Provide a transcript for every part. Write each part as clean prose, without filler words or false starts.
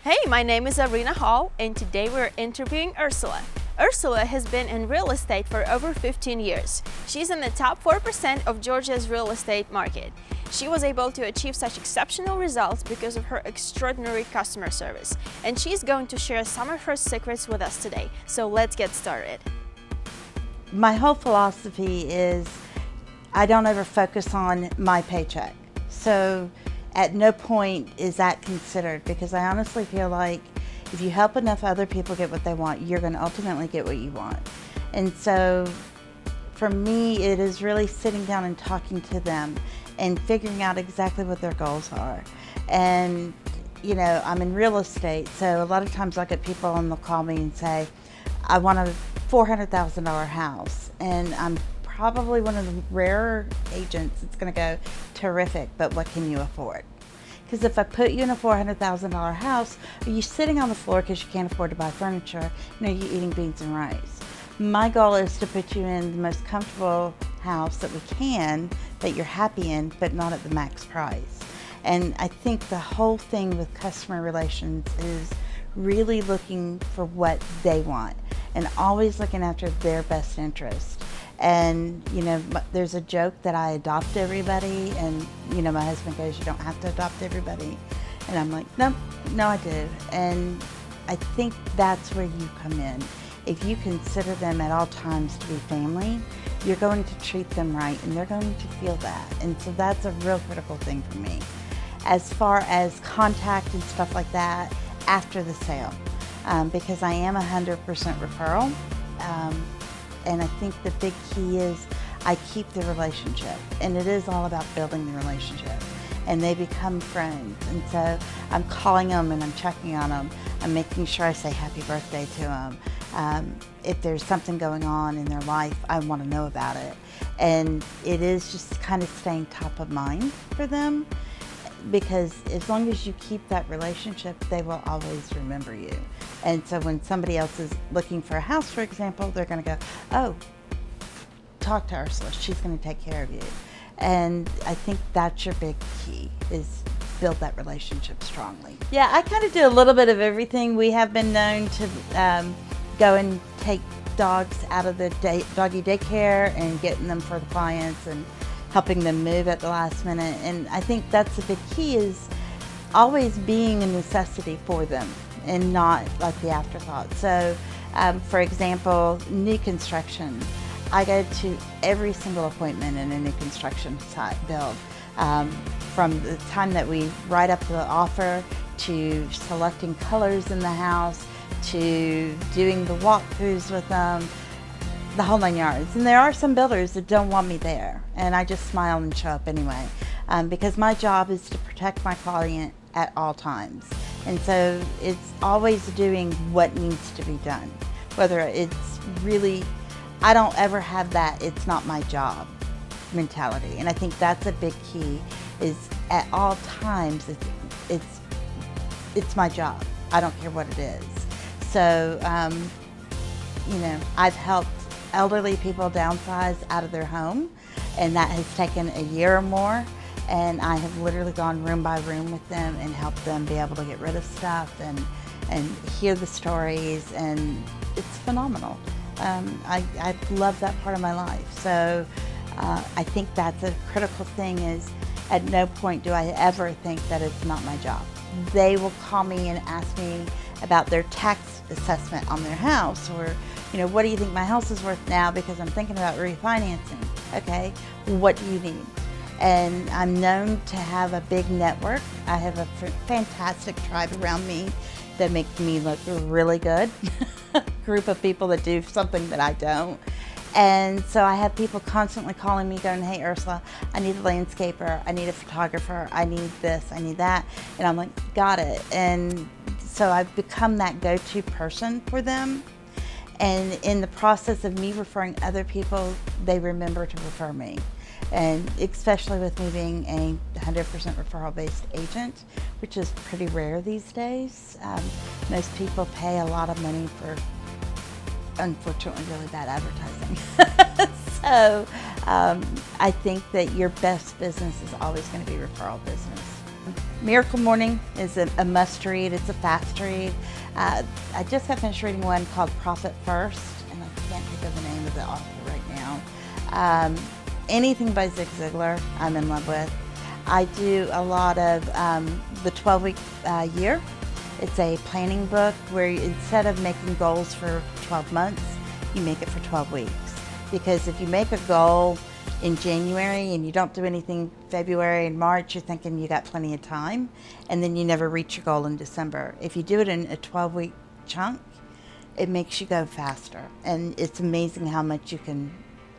Hey, my name is Arena Hall, and today we're interviewing Ursula. Ursula has been in real estate for over 15 years. She's in the top 4% of Georgia's real estate market. She was able to achieve such exceptional results because of her extraordinary customer service, and she's going to share some of her secrets with us today. So let's get started. My whole philosophy is I don't ever focus on my paycheck. So at no point is that considered, because I honestly feel like if you help enough other people get what they want, you're going to ultimately get what you want. And so for me, it is really sitting down and talking to them and figuring out exactly what their goals are. And you know, I'm in real estate, so a lot of times I'll get people and they'll call me and say, I want a $400,000 house, and I'm probably one of the rarer agents that's going to go, terrific, but what can you afford? Because if I put you in a $400,000 house, are you sitting on the floor because you can't afford to buy furniture, and are you eating beans and rice? My goal is to put you in the most comfortable house that we can, that you're happy in, but not at the max price. And I think the whole thing with customer relations is really looking for what they want and always looking after their best interest. And you know, there's a joke that I adopt everybody, and you know, my husband goes, you don't have to adopt everybody. And I'm like, no, I do. And I think that's where you come in. If you consider them at all times to be family, you're going to treat them right, and they're going to feel that. And so that's a real critical thing for me. As far as contact and stuff like that after the sale, because I am 100% referral. And I think the big key is I keep the relationship, and it is all about building the relationship, and they become friends. And so I'm calling them and I'm checking on them. I'm making sure I say happy birthday to them. If there's something going on in their life, I want to know about it. And it is just kind of staying top of mind for them, because as long as you keep that relationship, they will always remember you. And so when somebody else is looking for a house, for example, they're going to go, oh, talk to Ursula, she's going to take care of you. And I think that's your big key, is build that relationship strongly. Yeah, I kind of do a little bit of everything. We have been known to go and take dogs out of the doggy daycare and getting them for the clients and helping them move at the last minute. And I think that's the big key, is always being a necessity for them and not like the afterthought. So for example, new construction, I go to every single appointment in a new construction site build, from the time that we write up the offer, to selecting colors in the house, to doing the walkthroughs with them, the whole 9 yards. And there are some builders that don't want me there, and I just smile and show up anyway, because my job is to protect my client at all times. And so it's always doing what needs to be done, whether it's really, I don't ever have that it's not my job mentality. And I think that's a big key, is at all times it's my job. I don't care what it is. So you know, I've helped elderly people downsize out of their home, and that has taken a year or more. And I have literally gone room by room with them and helped them be able to get rid of stuff and hear the stories, and it's phenomenal. I love that part of my life. So I think that's a critical thing, is at no point do I ever think that it's not my job. They will call me and ask me about their tax assessment on their house, or you know, what do you think my house is worth now, because I'm thinking about refinancing. Okay, what do you need? And I'm known to have a big network. I have a fantastic tribe around me that makes me look really good. Group of people that do something that I don't. And so I have people constantly calling me going, hey Ursula, I need a landscaper, I need a photographer, I need this, I need that. And I'm like, got it. And so I've become that go-to person for them. And in the process of me referring other people, they remember to refer me. And especially with me being a 100% referral-based agent, which is pretty rare these days. Most people pay a lot of money for, unfortunately, really bad advertising. So I think that your best business is always going to be referral business. Miracle Morning is a must read. It's a fast read. I just got finished reading one called Profit First, and I can't think of the name of the author right now. Anything by Zig Ziglar, I'm in love with. I do a lot of the 12-week year. It's a planning book where instead of making goals for 12 months, you make it for 12 weeks. Because if you make a goal in January and you don't do anything February and March, you're thinking you got plenty of time, and then you never reach your goal in December. If you do it in a 12-week chunk, it makes you go faster, and it's amazing how much you can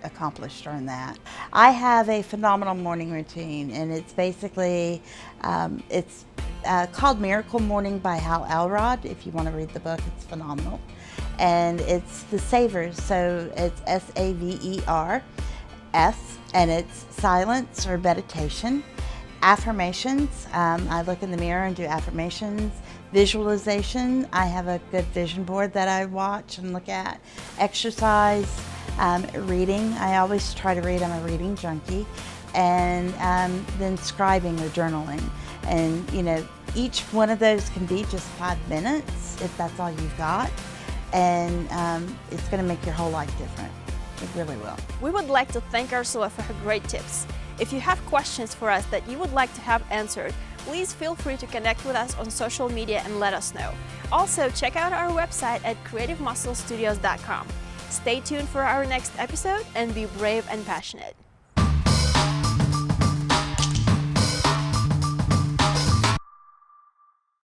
accomplish during that. I have a phenomenal morning routine, and it's basically it's called Miracle Morning by Hal Elrod. If you want to read the book, it's phenomenal. And it's the Savers, so it's SAVER. And it's silence or meditation. Affirmations, I look in the mirror and do affirmations. Visualization, I have a good vision board that I watch and look at. Exercise, reading, I always try to read, I'm a reading junkie. And then scribing or journaling. And you know, each one of those can be just 5 minutes if that's all you've got. And it's gonna make your whole life different. It really will. We would like to thank Ursula for her great tips. If you have questions for us that you would like to have answered, please feel free to connect with us on social media and let us know. Also, check out our website at creativemusclestudios.com. Stay tuned for our next episode and be brave and passionate.